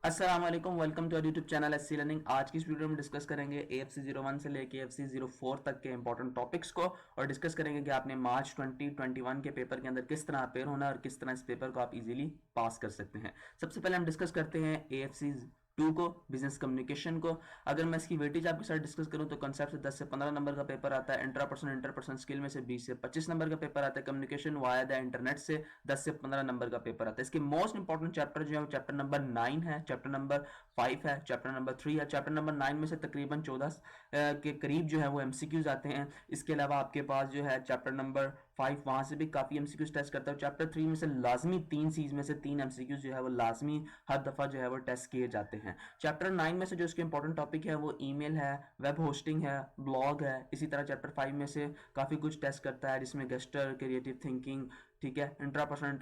अस्सलाम वालेकुम, welcome to YouTube channel SC learning. आज की इस वीडियो में डिस्कस करेंगे AFC 01 से लेके AFC 04 तक के इंपॉर्टेंट टॉपिक्स को और डिस्कस करेंगे कि आपने मार्च 2021 के पेपर के अंदर किस तरह अपेयर होना है और किस तरह इस पेपर को आप इजीली पास कर सकते हैं। सबसे पहले हम डिस्कस करते हैं AFC 2 को, बिजनेस कम्युनिकेशन को। अगर मैं इसकी वेटेज आपके साथ डिस्कस करूं तो कंसेप्ट से 10 से 15 नंबर का पेपर आता है। इंटरपर्सनल स्किल में से 20 से 25 नंबर का पेपर आता है। कम्युनिकेशन वाया द इंटरनेट से 10 से 15 नंबर का पेपर आता है। इसके मोस्ट इंपॉर्टेंट चैप्टर जो है वो चैप्टर नंबर 9 है, चैप्टर नंबर 5 है, चैप्टर नंबर 3 है। चैप्टर नंबर 9 में से तकरीबन 14 के करीब जो है वो एमसीक्यूज आते हैं। इसके अलावा आपके पास जो है चैप्टर नंबर 5, वहां से भी काफी एमसीक्यूज टेस्ट करता है। चैप्टर 3 में से लाजमी 3 सीज में से 3 एमसीक्यूज जो है वो लाजमी हर दफा जो है वो टेस्ट किए जाते हैं। चैप्टर 9 में से जो इसके इंपॉर्टेंट टॉपिक है वो ईमेल है, वेब होस्टिंग है, ब्लॉग है। इसी तरह चैप्टर 5 में से काफी कुछ टेस्ट करता है जिसमें गेस्टर, क्रिएटिव थिंकिंग, ठीक है, इंटरपर्सनल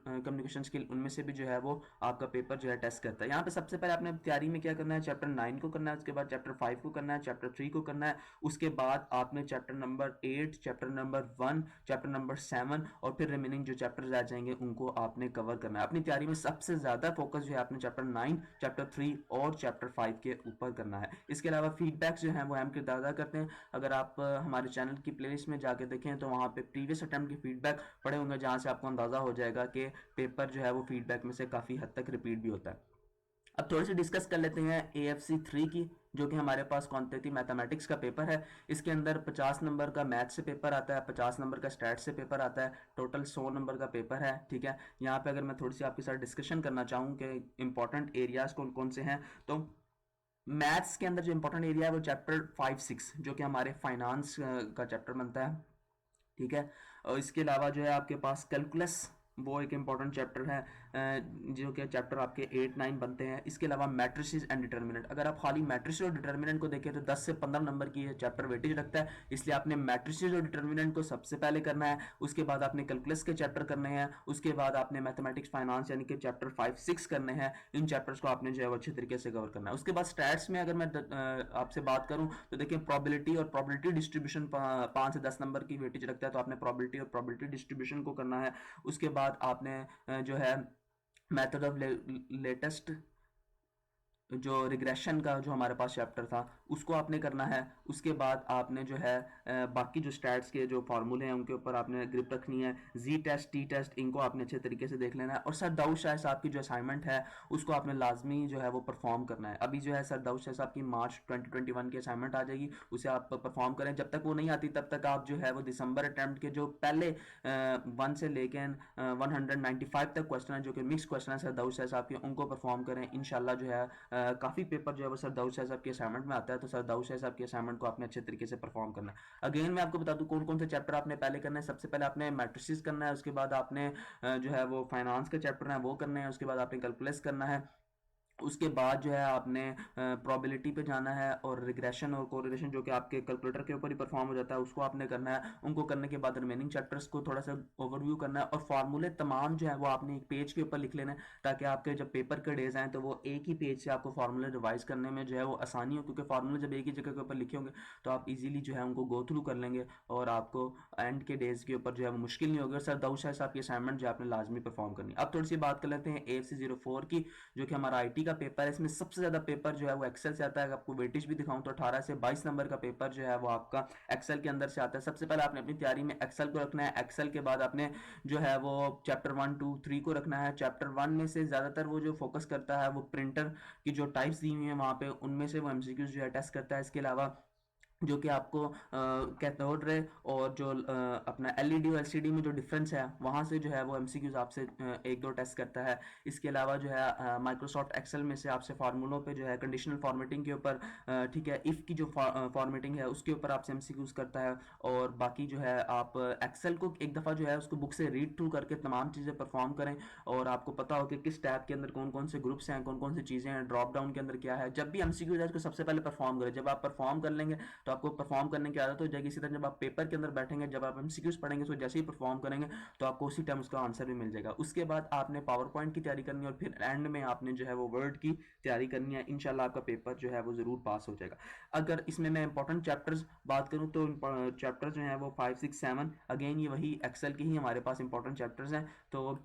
कम्युनिकेशन स्किल, उनमें से भी जो है वो आपका पेपर जो है टेस्ट करता है। यहाँ पे सबसे पहले आपने तैयारी में क्या करना है, चैप्टर 9 को करना है, उसके बाद चैप्टर 5 को करना है, चैप्टर 3 को करना है, उसके बाद आपने chapter number 8, chapter number 1, chapter number 7 और फिर रिमेनिंग जो चैप्टर्स आ जाएंगे उनको आपने कवर करना है। अपनी तैयारी में सबसे ज्यादा फोकस जो है आपने चैप्टर 9, चैप्टर 3 और चैप्टर 5 के ऊपर करना है। इसके अलावा फीडबैक्स जो है वो हम किरदार अदा करते हैं। अगर आप हमारे चैनल की प्लेलिस्ट में जाके देखें तो वहां पे प्रीवियस अटेम्प्ट के फीडबैक पड़े होंगे, जहां से आपको अंदाजा हो जाएगा कि पेपर जो है वो फीडबैक में से काफी हद तक रिपीट भी होता है। अब थोड़ी सी डिस्कस कर लेते हैं AFC 3 की, जो कि हमारे पास क्वांटिटेटिव मैथमेटिक्स का पेपर है। इसके अंदर 50 नंबर का मैथ से पेपर आता है, 50 नंबर का स्टैट से पेपर आता है, टोटल 100 नंबर का पेपर है। ठीक है, यहाँ पे अगर मैं थोड़ी सी आपके साथ डिस्कशन करना चाहूँ कि इंपॉर्टेंट एरियाज कौन कौन से हैं, तो मैथ्स के अंदर जो इंपॉर्टेंट एरिया है वो चैप्टर 5-6 जो कि हमारे फाइनेंस का चैप्टर बनता है। ठीक है, और इसके अलावा जो है आपके पास कैलकुलस, वो एक इंपॉर्टेंट चैप्टर है, जो कि चैप्टर आपके 8-9 बनते हैं। इसके अलावा मैट्रिसेस एंड डिटर्मिनेंट, अगर आप खाली मैट्रिसेस और डिटर्मिनेंट को देखें तो 10 से 15 नंबर की चैप्टर वेटेज रखता है, इसलिए आपने मैट्रिसेस और डिटर्मिनेंट को सबसे पहले करना है। उसके बाद आपने कैलकुलस के चैप्टर करने हैं, उसके बाद आपने मैथमेटिक्स फाइनेंस यानी कि चैप्टर 5-6 करने हैं। इन चैप्टर्स को आपने जो है अच्छे तरीके से कवर करना है। उसके बाद स्टैट्स में अगर मैं आपसे बात करूं तो देखिए प्रोबेबिलिटी और प्रोबेबिलिटी डिस्ट्रीब्यूशन 5 से 10 नंबर की वेटेज रखता है, तो आपने प्रोबेबिलिटी और प्रोबेबिलिटी डिस्ट्रीब्यूशन को करना है। उसके बाद आपने जो है मेथड ऑफ लेटेस्ट, जो रिग्रेशन का जो हमारे पास चैप्टर था उसको आपने करना है। उसके बाद आपने जो है बाकी जो स्टैट्स के जो फार्मूले हैं उनके ऊपर आपने ग्रिप रखनी है। जी टेस्ट, टी टेस्ट, इनको आपने अच्छे तरीके से देख लेना है। और सर दाऊद शाह साहब की जो असाइनमेंट है उसको आपने लाजमी जो है वो परफॉर्म करना है। अभी जो है सर दाऊद शाह साहब की मार्च 2021 की असाइनमेंट आ जाएगी, उसे आप परफॉर्म करें। जब तक वो नहीं आती तब तक आप जो है वो दिसंबर अटैम्प्ट के जो पहले 1 से लेकर 195 तक क्वेश्चन है, जो कि मिक्स क्वेश्चन है सर दाऊद शाह साहब के, उनको परफॉर्म करें। इंशाल्लाह जो है काफी पेपर जो है वो सर दाऊद शाह साहब के असाइनमेंट में आता है, तो सर दाऊद शाह साहब के असाइनमेंट को आपने अच्छे तरीके से परफॉर्म करना है। अगेन मैं आपको बता दूं कौन कौन से चैप्टर आपने पहले करना है। सबसे पहले आपने मैट्रिसेस करना है, उसके बाद आपने जो है वो फाइनेंस के चैप्टर है वो करने हैं, उसके बाद आपने कैलकुलस करना है, उसके बाद जो है आपने प्रोबेबिलिटी पे जाना है, और रिग्रेशन और कोरिलेशन जो कि आपके कैलकुलेटर के ऊपर ही परफॉर्म हो जाता है उसको आपने करना है। उनको करने के बाद रिमेनिंग चैप्टर्स को थोड़ा सा ओवरव्यू करना है, और फार्मूले तमाम जो है वो आपने एक पेज के ऊपर लिख लेना है, ताकि आपके जब पेपर के डेज आए तो वो एक ही पेज से आपको फार्मूले रिवाइज करने में जो है वो आसानी हो, क्योंकि फार्मूले जब एक ही जगह के ऊपर लिखे होंगे तो आप इजीली जो है उनको गो थ्रू कर लेंगे और आपको एंड के डेज के ऊपर जो है वो मुश्किल नहीं होगी। सर दाऊद शाह साहब की असाइनमेंट जो आपने लाजमी परफॉर्म करनी है। अब थोड़ी सी बात कर लेते हैं AFC 04 की, जो कि हमारा IT का पेपर है। इसमें सबसे ज्यादा पेपर जो है वो एक्सेल से आता है। आपको वेटेज भी दिखाऊं तो 18 से 22 नंबर का पेपर जो है वो आपका एक्सेल के अंदर से आता है। सबसे पहले आपने अपनी तैयारी में एक्सेल को रखना है। एक्सेल के बाद आपने जो है वो चैप्टर 1, 2, 3 को रखना है। चैप्टर 1 में से ज्यादातर वो जो फोकस करता है वो प्रिंटर की जो टाइप्स दी हुई है वहां पे, उनमें से वो एमसीक्यूज जो है टेस्ट करता है। इसके अलावा जो कि आपको कैथोड रे और जो अपना एलईडी और एलसीडी में जो डिफरेंस है वहां से जो है वो एमसीक्यूज आपसे एक दो टेस्ट करता है। इसके अलावा जो है माइक्रोसॉफ्ट एक्सेल में से आपसे फार्मूलों पे जो है कंडीशनल फॉर्मेटिंग के ऊपर, ठीक है, इफ की जो फॉर्मेटिंग है उसके ऊपर आपसे एमसीक्यूज करता है। और बाकी जो है आप एक्सेल को एक दफा जो है उसको बुक से रीड थ्रू करके तमाम चीजें परफॉर्म करें, और आपको पता हो कि किस टैब के अंदर कौन कौन से ग्रुप्स हैं, कौन कौन सी चीजें हैं, ड्रॉप डाउन के अंदर क्या है। जब भी एमसीक्यूज है उसको सबसे पहले परफॉर्म करें। जब आप परफॉर्म कर लेंगे तो आपको परफॉर्म करने की आदत हो जाएगी। इसी तरह जब आप पेपर के अंदर बैठेंगे, जब आप एमसीक्यूज पढ़ेंगे तो जैसे ही परफॉर्म करेंगे तो आपको उसी टाइम उसका आंसर भी मिल जाएगा। उसके बाद आपने पावर पॉइंट की तैयारी करनी है, और फिर एंड में आपने जो है वो वर्ड की तैयारी करनी है। इंशाल्लाह आपका पेपर जो है वो जरूर पास हो जाएगा। अगर इसमें मैं इंपॉर्टेंट चैप्टर्स बात करूं तो चैप्टर जो है वो 5, 6, 7, अगेन ये वही एक्सेल के ही हमारे पास इंपॉर्टेंट चैप्टर्स हैं। तो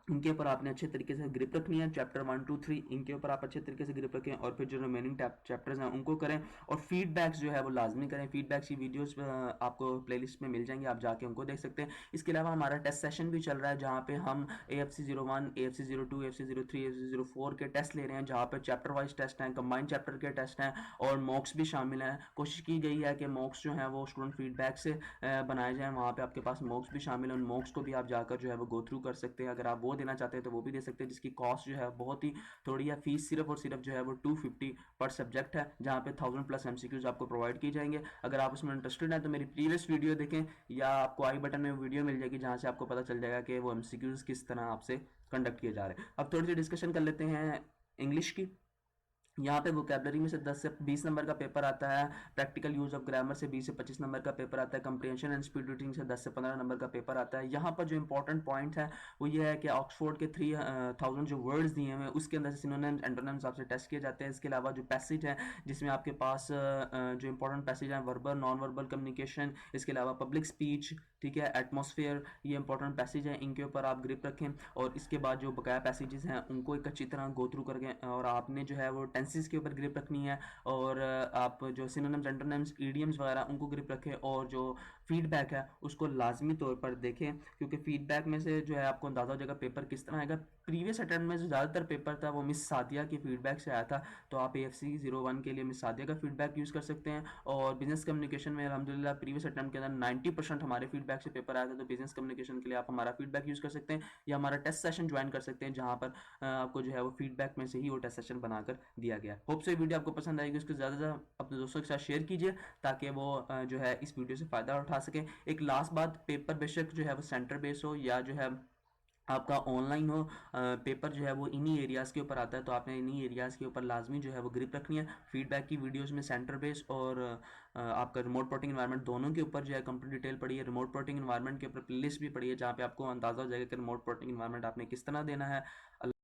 इनके ऊपर आपने अच्छे तरीके से ग्रिप रखनी है। चैप्टर 1 2 3 इनके ऊपर आप अच्छे तरीके से ग्रिप रखें, और फिर जो रिमेनिंग चैप्टर्स हैं उनको करें, और फीडबैक्स जो है वो लाजमी करें। फीडबैक्स की वीडियोस आपको प्लेलिस्ट में मिल जाएंगी, आप जाके उनको देख सकते हैं। इसके अलावा हमारा टेस्ट सेशन भी चल रहा है, जहाँ पे हम AFC 01, AFC 02, AFC 03, AFC 04 के टेस्ट ले रहे हैं, जहाँ पे चैप्टर वाइज टेस्ट हैं, कंबाइंड चैप्टर के टेस्ट हैं, और मॉक्स भी शामिल हैं। कोशिश की गई है कि मॉक्स जो है वो स्टूडेंट फीडबैक से बनाए जाएँ, वहाँ पे आपके पास मॉक्स भी शामिल हैं। उन मॉक्स को भी आप जाकर जो है वो गो थ्रू कर सकते हैं। अगर आप वो देना चाहते हैं तो वो भी दे सकते हैं, जिसकी कॉस्ट जो है बहुत ही थोड़ी है। फीस सिर्फ और सिर्फ जो है वो 250 पर सब्जेक्ट है, जहाँ पे 1000+ MCQs आपको प्रोवाइड किए जाएंगे। अगर आप उसमें इंटरेस्टेड हैं तो मेरी प्रीवियस वीडियो देखें, या आपको आई बटन में वीडियो मिल जाएगी, जहाँ से आपको पता चल जाएगा कि वो MCQs किस तरह आपसे कंडक्ट किए जा रहे हैं। अब थोड़ी सी डिस्कशन कर लेते हैं इंग्लिश की। यहाँ पे वोकेबलरी में से 10 से 20 नंबर का पेपर आता है, प्रैक्टिकल यूज ऑफ ग्रामर से 20 से 25 नंबर का पेपर आता है, कंप्रिहेंशन एंड स्पीड रीडिंग से 10 से 15 नंबर का पेपर आता है। यहाँ पर जो इंपॉर्टेंट पॉइंट है वो ये है कि ऑक्सफोर्ड के 3000 जो वर्ड्स दिए हुए हैं उसके अंदर से सिनोनिम्स एंटोनिम्स आपसे टेस्ट किए जाते हैं। इसके अलावा जो पैसेज है, जिसमें आपके पास जो इंपॉर्टेंट पैसेज हैं, वर्बल नॉन वर्बल कम्युनिकेशन, इसके अलावा पब्लिक स्पीच, ठीक है, एटमॉस्फेयर, ये इंपॉर्टेंट पैसेज हैं, इनके ऊपर आप ग्रिप रखें। और इसके बाद जो बकाया पैसेजेस हैं उनको एक अच्छी तरह गो थ्रू करके, और आपने जो है वो टेंसेस के ऊपर ग्रिप रखनी है, और आप जो सिनोनिम्स एंटोनिम्स ईडियम्स वगैरह उनको ग्रिप रखें, और जो फीडबैक है उसको लाजमी तौर पर देखें, क्योंकि फीडबैक में से जो है आपको अंदाज़ा हो जाएगा पेपर किस तरह आएगा। प्रीवियस अटेम्प्ट में जो ज़्यादातर पेपर था वो मिस सादिया की फीडबैक से आया था, तो आप AFC 01 के लिए मिस सादिया का फीडबैक यूज़ कर सकते हैं। और बिजनेस कम्युनिकेशन में अल्हम्दुलिल्लाह प्रीवियस अटेम्प्ट के अंदर 90% हमारे फीडबैक से पेपर आया था, तो बिजनेस कम्युनिकेशन के लिए आप हमारा फीडबैक यूज़ कर सकते हैं, या हमारा टेस्ट सेशन ज्वाइन कर सकते हैं, जहाँ पर आपको जो है वो फीडबैक में से ही वो टेस्ट सेशन बनाकर दिया गया। होप सो ये वीडियो आपको पसंद आएगी, उसको ज़्यादा से ज़्यादा अपने दोस्तों के साथ शेयर कीजिए, ताकि वो जो है इस वीडियो से फ़ायदा उठा सकें। एक लास्ट बात, पेपर बेशक जो है वो सेंटर बेस हो या जो है आपका ऑनलाइन हो, पेपर जो है वो इन्हीं एरियाज़ के ऊपर आता है, तो आपने इन्हीं एरियाज़ के ऊपर लाजमी जो है वो ग्रिप रखनी है। फीडबैक की वीडियोस में सेंटर बेस और आपका रिमोट प्लॉटिंग इन्वायरमेंट दोनों के ऊपर जो है कंप्लीट डिटेल पड़ी है। रिमोट प्लॉटिंग इन्वायरमेंट के ऊपर प्लेलिस्ट भी पड़ी है, जहाँ पे आपको अंदाज़ा हो जाएगा कि रिमोट प्लॉटिंग इन्वायरमेंट आपने किस तरह देना है।